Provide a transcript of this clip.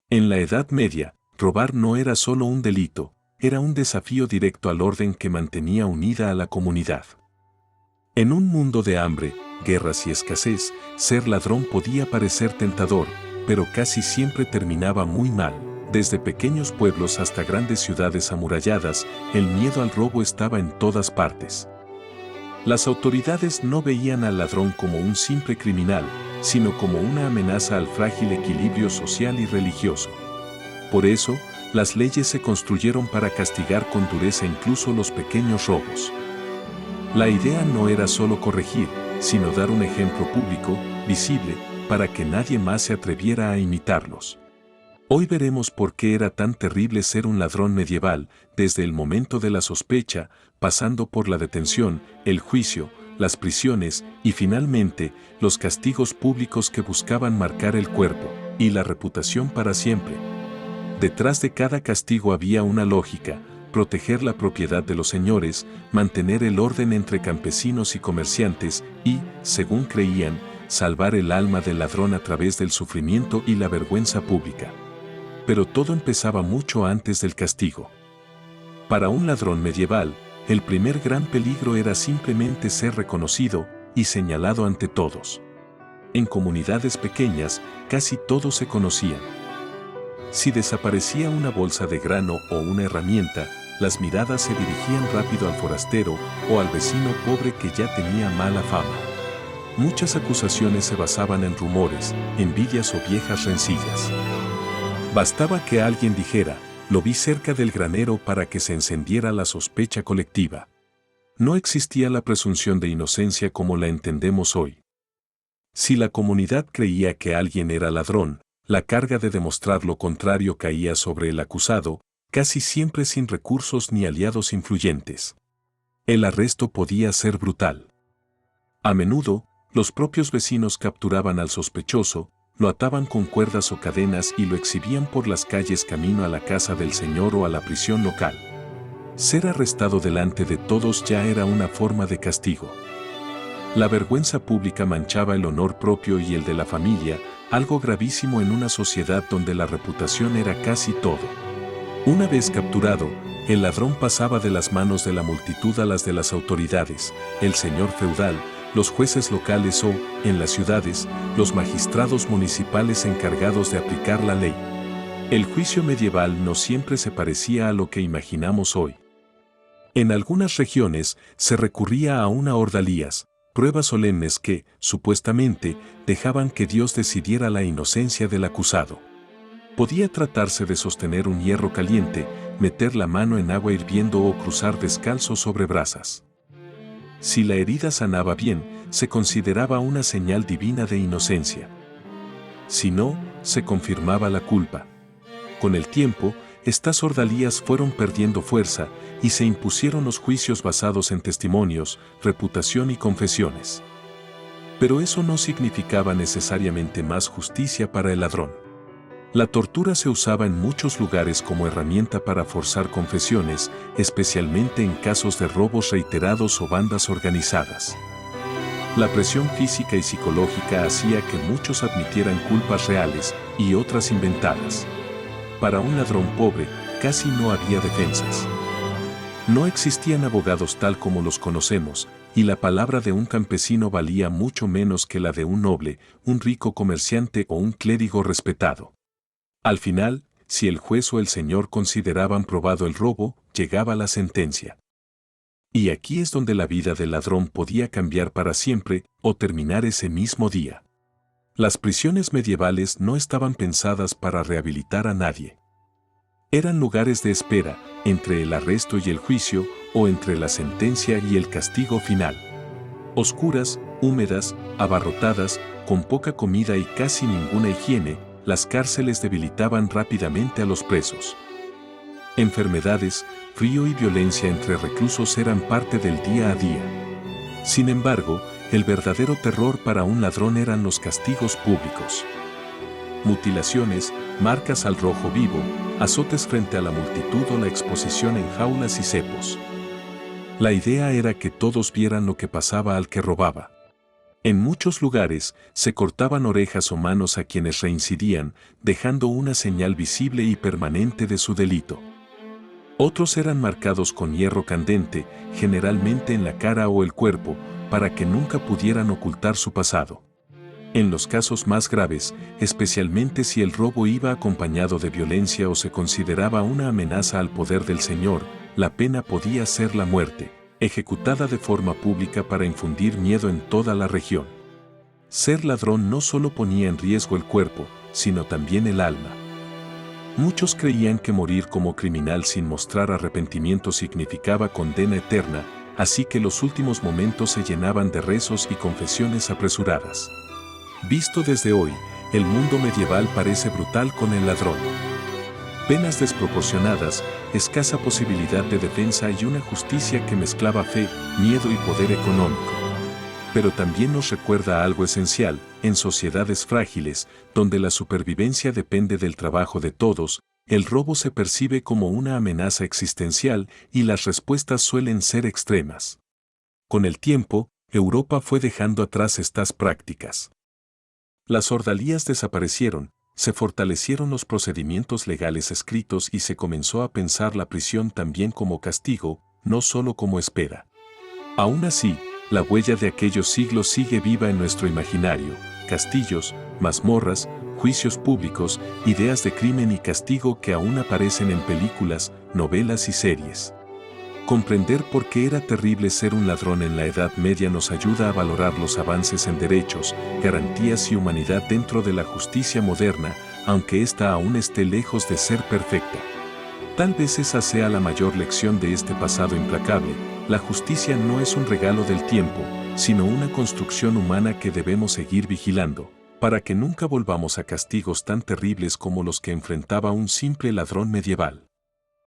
En la Edad Media, robar no era solo un delito, era un desafío directo al orden que mantenía unida a la comunidad. En un mundo de hambre, guerras y escasez, ser ladrón podía parecer tentador, pero casi siempre terminaba muy mal. Desde pequeños pueblos hasta grandes ciudades amuralladas, el miedo al robo estaba en todas partes. Las autoridades no veían al ladrón como un simple criminal, sino como una amenaza al frágil equilibrio social y religioso. Por eso, las leyes se construyeron para castigar con dureza incluso los pequeños robos. La idea no era solo corregir, sino dar un ejemplo público, visible, para que nadie más se atreviera a imitarlos. Hoy veremos por qué era tan terrible ser un ladrón medieval, desde el momento de la sospecha, pasando por la detención, el juicio, las prisiones y finalmente los castigos públicos que buscaban marcar el cuerpo y la reputación para siempre. Detrás de cada castigo había una lógica: proteger la propiedad de los señores, mantener el orden entre campesinos y comerciantes y, según creían, salvar el alma del ladrón a través del sufrimiento y la vergüenza pública. Pero todo empezaba mucho antes del castigo. Para un ladrón medieval, el primer gran peligro era simplemente ser reconocido y señalado ante todos. En comunidades pequeñas, casi todos se conocían. Si desaparecía una bolsa de grano o una herramienta, las miradas se dirigían rápido al forastero o al vecino pobre que ya tenía mala fama. Muchas acusaciones se basaban en rumores, envidias o viejas rencillas. Bastaba que alguien dijera: lo vi cerca del granero, para que se encendiera la sospecha colectiva. No existía la presunción de inocencia como la entendemos hoy. Si la comunidad creía que alguien era ladrón, la carga de demostrar lo contrario caía sobre el acusado, casi siempre sin recursos ni aliados influyentes. El arresto podía ser brutal. A menudo, los propios vecinos capturaban al sospechoso, lo ataban con cuerdas o cadenas y lo exhibían por las calles camino a la casa del señor o a la prisión local. Ser arrestado delante de todos ya era una forma de castigo. La vergüenza pública manchaba el honor propio y el de la familia, algo gravísimo en una sociedad donde la reputación era casi todo. Una vez capturado, el ladrón pasaba de las manos de la multitud a las de las autoridades, el señor feudal, los jueces locales o, en las ciudades, los magistrados municipales encargados de aplicar la ley. El juicio medieval no siempre se parecía a lo que imaginamos hoy. En algunas regiones se recurría a una ordalías, pruebas solemnes que, supuestamente, dejaban que Dios decidiera la inocencia del acusado. Podía tratarse de sostener un hierro caliente, meter la mano en agua hirviendo o cruzar descalzo sobre brasas. Si la herida sanaba bien, se consideraba una señal divina de inocencia. Si no, se confirmaba la culpa. Con el tiempo, estas ordalías fueron perdiendo fuerza y se impusieron los juicios basados en testimonios, reputación y confesiones. Pero eso no significaba necesariamente más justicia para el ladrón. La tortura se usaba en muchos lugares como herramienta para forzar confesiones, especialmente en casos de robos reiterados o bandas organizadas. La presión física y psicológica hacía que muchos admitieran culpas reales y otras inventadas. Para un ladrón pobre, casi no había defensas. No existían abogados tal como los conocemos, y la palabra de un campesino valía mucho menos que la de un noble, un rico comerciante o un clérigo respetado. Al final, si el juez o el señor consideraban probado el robo, llegaba la sentencia. Y aquí es donde la vida del ladrón podía cambiar para siempre o terminar ese mismo día. Las prisiones medievales no estaban pensadas para rehabilitar a nadie. Eran lugares de espera, entre el arresto y el juicio, o entre la sentencia y el castigo final. Oscuras, húmedas, abarrotadas, con poca comida y casi ninguna higiene, las cárceles debilitaban rápidamente a los presos. Enfermedades, frío y violencia entre reclusos eran parte del día a día. Sin embargo, el verdadero terror para un ladrón eran los castigos públicos. Mutilaciones, marcas al rojo vivo, azotes frente a la multitud o la exposición en jaulas y cepos. La idea era que todos vieran lo que pasaba al que robaba. En muchos lugares se cortaban orejas o manos a quienes reincidían, dejando una señal visible y permanente de su delito. Otros eran marcados con hierro candente, generalmente en la cara o el cuerpo, para que nunca pudieran ocultar su pasado. En los casos más graves, especialmente si el robo iba acompañado de violencia o se consideraba una amenaza al poder del Señor, la pena podía ser la muerte, ejecutada de forma pública para infundir miedo en toda la región. Ser ladrón no solo ponía en riesgo el cuerpo, sino también el alma. Muchos creían que morir como criminal sin mostrar arrepentimiento significaba condena eterna, así que los últimos momentos se llenaban de rezos y confesiones apresuradas. Visto desde hoy, el mundo medieval parece brutal con el ladrón. Penas desproporcionadas, escasa posibilidad de defensa y una justicia que mezclaba fe, miedo y poder económico. Pero también nos recuerda algo esencial: en sociedades frágiles, donde la supervivencia depende del trabajo de todos, el robo se percibe como una amenaza existencial y las respuestas suelen ser extremas. Con el tiempo, Europa fue dejando atrás estas prácticas. Las ordalías desaparecieron, se fortalecieron los procedimientos legales escritos y se comenzó a pensar la prisión también como castigo, no solo como espera. Aún así, la huella de aquellos siglos sigue viva en nuestro imaginario: castillos, mazmorras, juicios públicos, ideas de crimen y castigo que aún aparecen en películas, novelas y series. Comprender por qué era terrible ser un ladrón en la Edad Media nos ayuda a valorar los avances en derechos, garantías y humanidad dentro de la justicia moderna, aunque ésta aún esté lejos de ser perfecta. Tal vez esa sea la mayor lección de este pasado implacable: la justicia no es un regalo del tiempo, sino una construcción humana que debemos seguir vigilando, para que nunca volvamos a castigos tan terribles como los que enfrentaba un simple ladrón medieval.